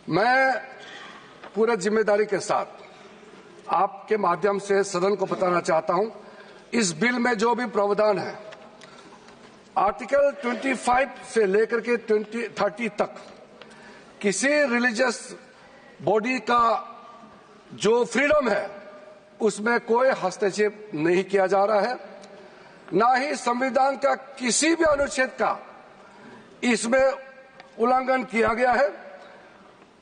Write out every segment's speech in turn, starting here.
मैं पूरे जिम्मेदारी के साथ आपके माध्यम से सदन को बताना चाहता हूं, इस बिल में जो भी प्रावधान है, आर्टिकल 25 से लेकर के 30 तक किसी रिलीजियस बॉडी का जो फ्रीडम है उसमें कोई हस्तक्षेप नहीं किया जा रहा है, ना ही संविधान का किसी भी अनुच्छेद का इसमें उल्लंघन किया गया है।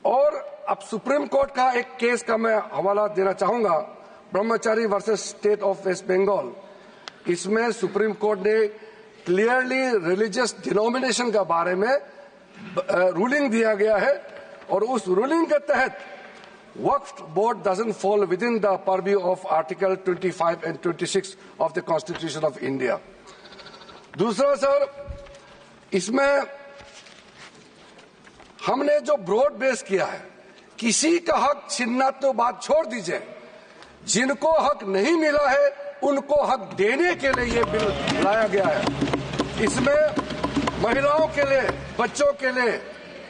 और अब सुप्रीम कोर्ट का एक केस का मैं हवाला देना चाहूंगा, Brahmachari versus state of West Bengal. इसमें सुप्रीम कोर्ट ने क्लियरली रिलीजियस डिनोमिनेशन के बारे में रूलिंग दिया गया है और उस रूलिंग के तहत Waqf board doesn't fall within the purview of article 25 and 26 of the constitution of India. दूसरा सर, इसमें हमने जो ब्रॉड बेस किया है, किसी का हक छीनना तो बात छोड़ दीजिए, जिनको हक नहीं मिला है उनको हक देने के लिए ये बिल लाया गया है। इसमें महिलाओं के लिए, बच्चों के लिए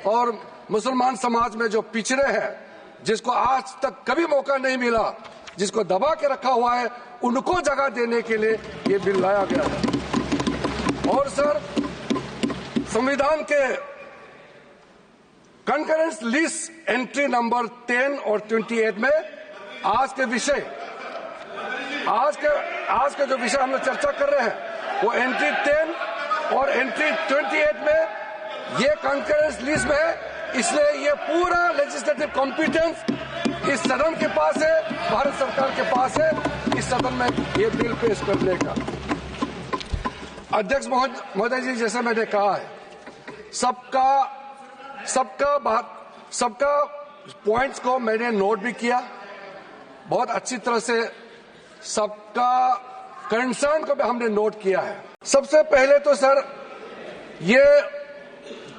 और मुसलमान समाज में जो पिछड़े हैं, जिसको आज तक कभी मौका नहीं मिला, जिसको दबा के रखा हुआ है, उनको जगह देने के लिए ये बिल लाया गया है। और सर, संविधान के कंकरेंस लिस्ट एंट्री नंबर 10 और 28 में आज के जो विषय हम लोग चर्चा कर रहे हैं वो एंट्री 10 और एंट्री 28 में ये कंकरेंस लिस्ट में है। इसलिए ये पूरा लेजिस्लेटिव कॉम्पिटेंस इस सदन के पास है, भारत सरकार के पास है, इस सदन में ये बिल पेश करने का। अध्यक्ष महोदय जी, जैसे मैंने कहा है, सबका पॉइंट्स को मैंने नोट भी किया, बहुत अच्छी तरह से सबका कंसर्न को भी हमने नोट किया है। सबसे पहले तो सर, ये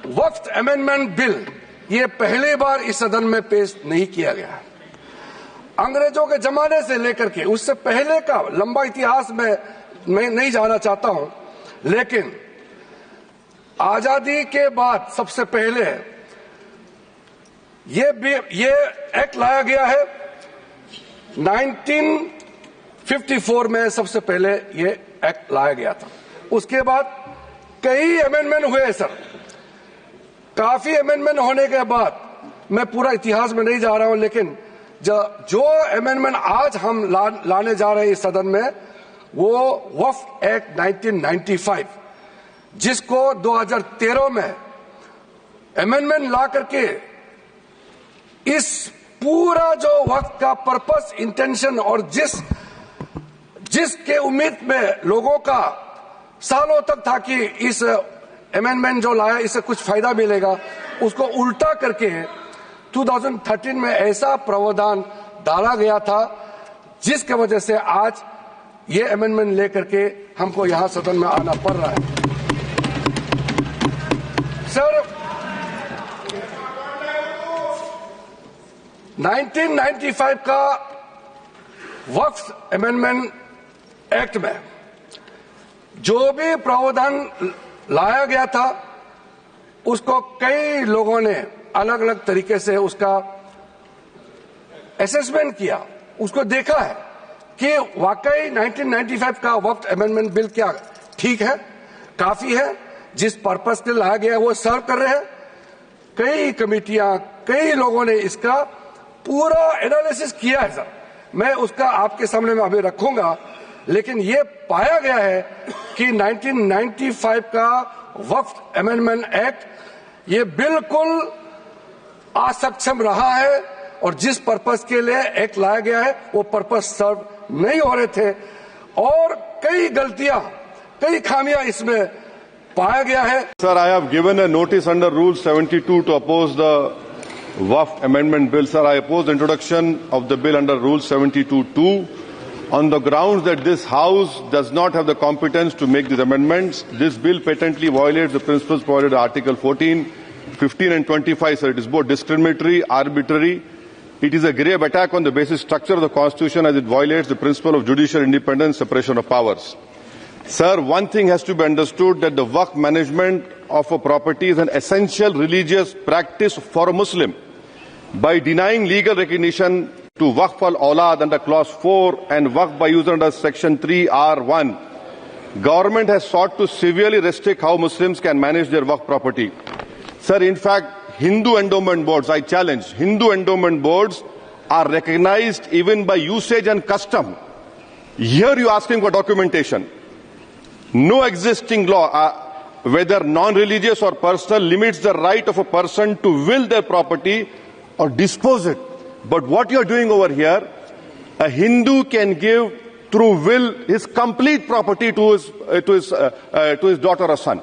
वक्फ अमेंडमेंट बिल ये पहली बार इस सदन में पेश नहीं किया गया है। अंग्रेजों के जमाने से लेकर के उससे पहले का लंबा इतिहास में मैं नहीं जाना चाहता हूं, लेकिन आजादी के बाद सबसे पहले ये एक्ट लाया गया है। 1954 में सबसे पहले ये एक्ट लाया गया था। उसके बाद कई अमेंडमेंट हुए सर। काफी अमेंडमेंट होने के बाद, मैं पूरा इतिहास में नहीं जा रहा हूं, लेकिन जो अमेंडमेंट आज हम लाने जा रहे हैं इस सदन में, वो वक्फ एक्ट 1995, जिसको 2013 में अमेंडमेंट ला करके इस पूरा जो वक्त का पर्पस, इंटेंशन और जिसके उम्मीद में लोगों का सालों तक था कि इस अमेंडमेंट जो लाया इससे कुछ फायदा मिलेगा, उसको उल्टा करके 2013 में ऐसा प्रावधान डाला गया था जिसके वजह से आज ये अमेंडमेंट लेकर के हमको यहां सदन में आना पड़ रहा है। सर, 1995 का वक्फ अमेंडमेंट एक्ट में जो भी प्रावधान लाया गया था, उसको कई लोगों ने अलग अलग तरीके से उसका असेसमेंट किया, उसको देखा है कि वाकई 1995 का वक्फ अमेंडमेंट बिल क्या ठीक है, काफी है, जिस पर्पस के लाया गया है वो सर्व कर रहे हैं। कई कमेटियां, कई लोगों ने इसका पूरा एनालिसिस किया है सर, मैं उसका आपके सामने में अभी रखूंगा। लेकिन ये पाया गया है कि 1995 का वक्फ अमेंडमेंट एक्ट ये बिल्कुल असक्षम रहा है और जिस पर्पस के लिए एक्ट लाया गया है वो पर्पस सर्व नहीं हो रहे थे और कई गलतियां, कई खामियां इसमें पाया गया है। Sir, I have given a notice under Rule 72 to oppose the Waqf Amendment Bill. Sir, I oppose the introduction of the bill under Rule 72(2) on the grounds that this House does not have the competence to make these amendments. This bill patently violates the principles provided in Article 14, 15 and 25. Sir, it is both discriminatory, arbitrary. It is a grave attack on the basic structure of the Constitution as it violates the principle of judicial independence, separation of powers. Sir, one thing has to be understood, that the Waqf management of a property is an essential religious practice for a Muslim. by denying legal recognition to Waqf al-Awlad under clause 4 and Waqf by user under section 3R1, government has sought to severely restrict how Muslims can manage their Waqf property. Sir, in fact, Hindu endowment boards, I challenge, Hindu endowment boards are recognized even by usage and custom. Here you are asking for documentation. No existing law, whether non-religious or personal, limits the right of a person to will their property or dispose it. But what you are doing over here, a Hindu can give through will his complete property to his daughter or son.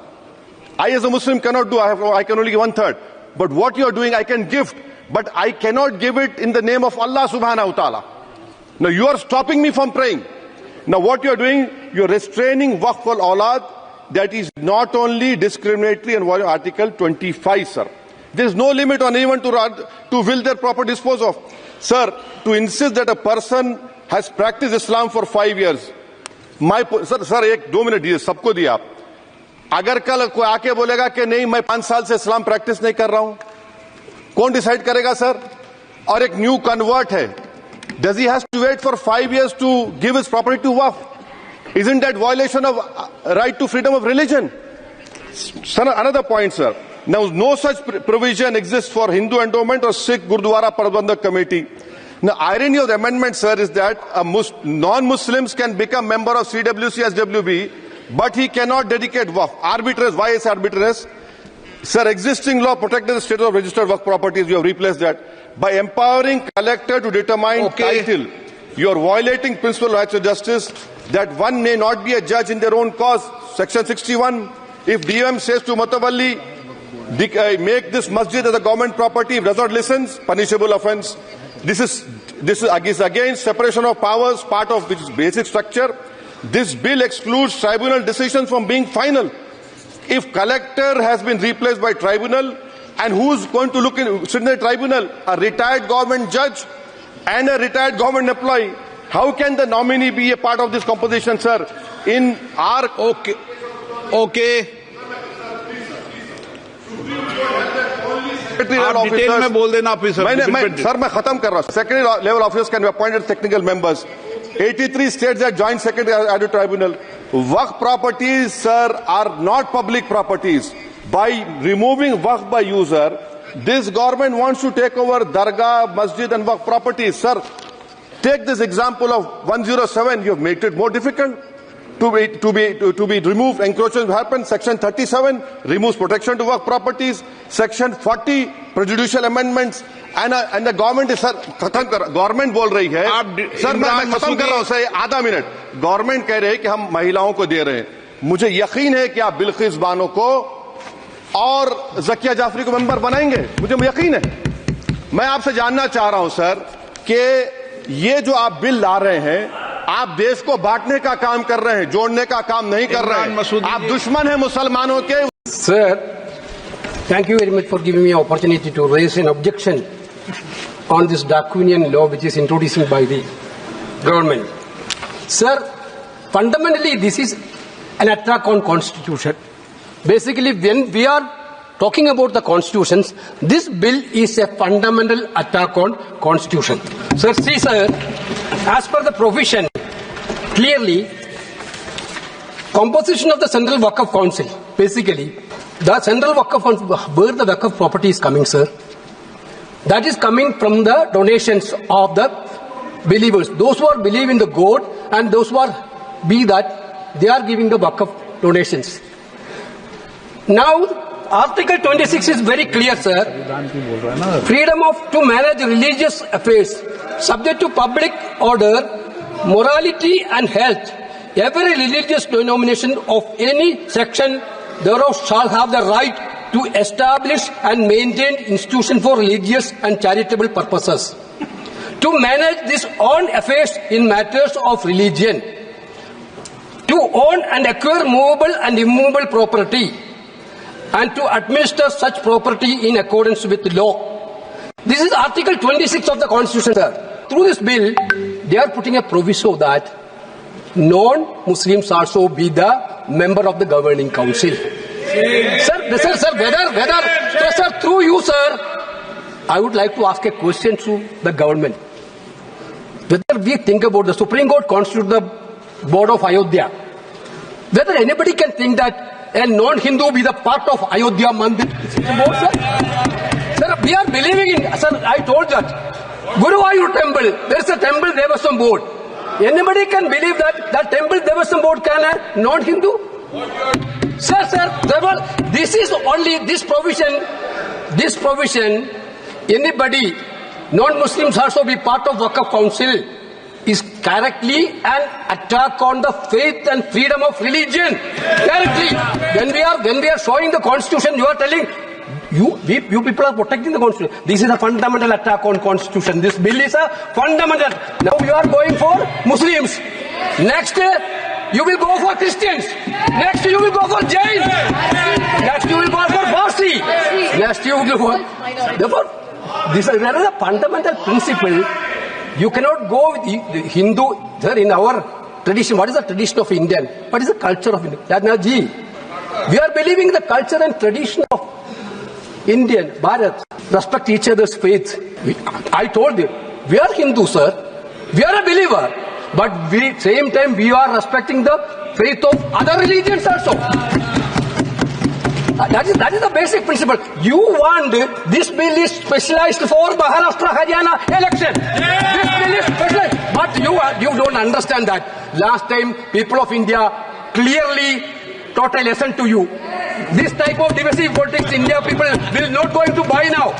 I as a Muslim cannot do, I can only give 1/3. But what you are doing, I can gift, but I cannot give it in the name of Allah subhanahu wa ta'ala. Now you are stopping me from praying. Now what you are doing, you are restraining Waqf al-Awlad. That is not only discriminatory and violating Article 25, sir. There is no limit on anyone to will their property dispose of. Sir, to insist that a person has practiced Islam for 5 years. Sir, एक 2 minute दिए, सबको दिया आप. अगर कल कोई आके बोलेगा कि नहीं मैं 5 साल से इस्लाम प्रैक्टिस नहीं कर रहा हूं, कौन डिसाइड करेगा सर? और एक न्यू कन्वर्ट है, does he has to wait for 5 years to give his property to Waqf? Isn't that violation of right to freedom of religion? Sir, another point, sir. Now, no such provision exists for Hindu endowment or Sikh Gurdwara Prabandhak Committee. Now, irony of the amendment, sir, is that non-Muslims can become member of CWC, SWB, but he cannot dedicate Waqf. Arbitrary. Why is arbitrary? Sir, existing law protected the status of registered Waqf properties. You have replaced that. By empowering collector to determine title, you are violating principle of rights of justice, that one may not be a judge in their own cause. Section 61, if DM says to Mutawalli, make this masjid as a government property, if does not listen, punishable offence. This is against separation of powers, part of which is basic structure. This bill excludes tribunal decisions from being final. If collector has been replaced by tribunal, and who's going to sit in the tribunal? A retired government judge and a retired government employee. How can the nominee be a part of this composition, sir? In our... Okay. आप detail में बोल देना officer. Sir मैं खत्म कर रहा हूं. Secondary level officers can be appointed technical members. 83 states that joint secretary added tribunal. Waqf properties, sir, are not public properties. By removing Waqf by user, this government wants to take over Dargah, Masjid and Waqf properties. Sir, take this example of 107. You have made it more difficult to be removed. Encroachment happens. Section 37 removes protection to Waqf properties. Section 40 prejudicial amendments. And the government is, sir, government बोल रही है. Sir मैं खत्म कर रहा हूं sir, आधा minute. Government कह रहे हैं कि हम महिलाओं को दे रहे हैं. मुझे यकीन है कि आप बिल्किस बानो को और जकिया जाफरी को मेंबर बनाएंगे. मुझे यकीन है. मैं आपसे जानना चाह रहा हूं सर कि ये जो आप बिल ला रहे हैं, आप देश को बांटने का काम कर रहे हैं, जोड़ने का काम नहीं कर रहे हैं. आप दुश्मन हैं मुसलमानों के. Sir, thank you very much for giving me an opportunity to raise an objection on this draconian law which is introduced by the government. Sir, fundamentally this is an attack on constitution. Basically, when we are talking about the constitutions, this bill is a fundamental attack on constitution. Sir, see sir, as per the provision, clearly, composition of the Central Waqf Council, basically, the Central Waqf Council, where the Waqf property is coming, sir, that is coming from the donations of the believers. Those who are believe in the God and those who are they are giving the Waqf donations. Now, Article 26 is very clear, sir. Freedom to manage religious affairs, subject to public order, morality and health. Every religious denomination of any section thereof shall have the right to establish and maintain institutions for religious and charitable purposes. To manage these own affairs in matters of religion. To own and acquire movable and immovable property. And to administer such property in accordance with the law. This is Article 26 of the Constitution, sir. Through this bill, they are putting a proviso that non-Muslims also be the member of the governing council. Sir, through you, sir, I would like to ask a question to the government. Whether we think about the Supreme Court constitutes the board of Ayodhya, whether anybody can think that a non-Hindu be the part of Ayodhya Mandir board, sir? Sir, we are believing in, sir, I told that. Guruvayur temple, there is a temple Devaswam board. Anybody can believe that that temple Devaswam board can a non-Hindu? Sir, this is only this provision, anybody, non-Muslims also be part of Waqf Council, is correctly an attack on the faith and freedom of religion. Correctly. When we are showing the constitution, you are telling, you people are protecting the constitution. This is a fundamental attack on constitution. This bill is a fundamental. Now you are going for Muslims. Next, you will go for Christians. Next, you will go for Jains. Next, you will go for Parsi. Next, you will go for... Therefore, there is a fundamental principle. You cannot go with the Hindu. Sir, in our tradition, what is the tradition of Indian? What is the culture of India? Yadnaji, we are believing the culture and tradition of Indian, Bharat. Respect each other's faith. I told you, we are Hindu, sir. We are a believer. But same time, we are respecting the faith of other religions also. That is the basic principle. You want this bill is specialized for Maharashtra, Haryana election. This bill is specialized. But you don't understand that. Last time, people of India clearly taught a lesson to you. This type of divisive politics, India people will not going to buy now.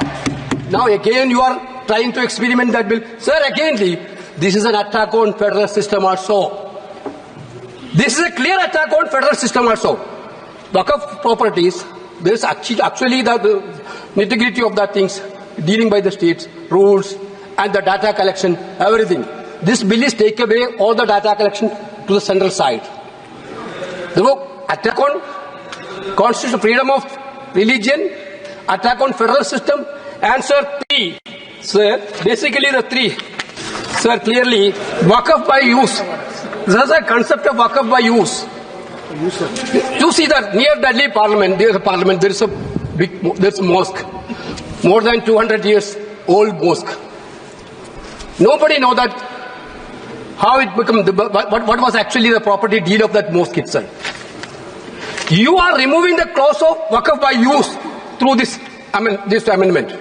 Now again, you are trying to experiment that bill. Sir, again, this is an attack on federal system also. This is a clear attack on federal system also. Waqf properties, there is actually the nitty-gritty of the things dealing by the states, rules and the data collection, everything. This bill is take away all the data collection to the central side. Therefore, attack on constitutional freedom of religion, attack on federal system, answer 3. Sir, basically the 3. Sir, clearly, Waqf by use. There is a concept of Waqf by use. You see that near Delhi Parliament, there is a mosque, more than 200 years old mosque. Nobody know that how it became, what was actually the property deed of that mosque itself. You are removing the clause of Waqf by use through this amendment.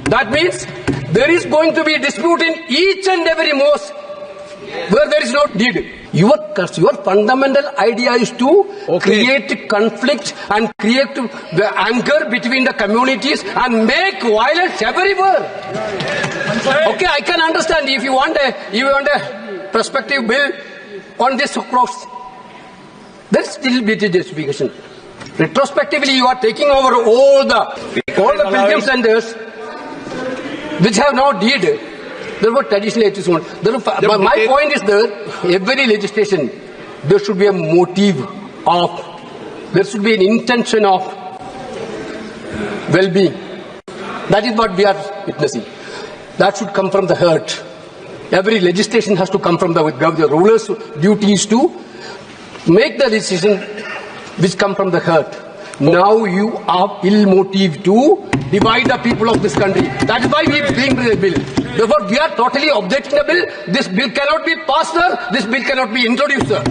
That means there is going to be a dispute in each and every mosque where there is no deed. Your fundamental idea is to create conflict and create the anger between the communities and make violence everywhere. Okay, I can understand if you want a prospective bill on this cross. There is still be justification. Retrospectively, you are taking over all the pilgrim centers which have no deed. Therefore, traditional it is one. My point is that every legislation, there should be a motive of, there should be an intention of well-being. That is what we are witnessing. That should come from the heart. Every legislation has to come from the ruler's duty is to make the decision which come from the heart. Now you are ill-motive to divide the people of this country. That is why we bring the bill. Therefore, we are totally objecting the bill. This bill cannot be passed, sir. This bill cannot be introduced, sir.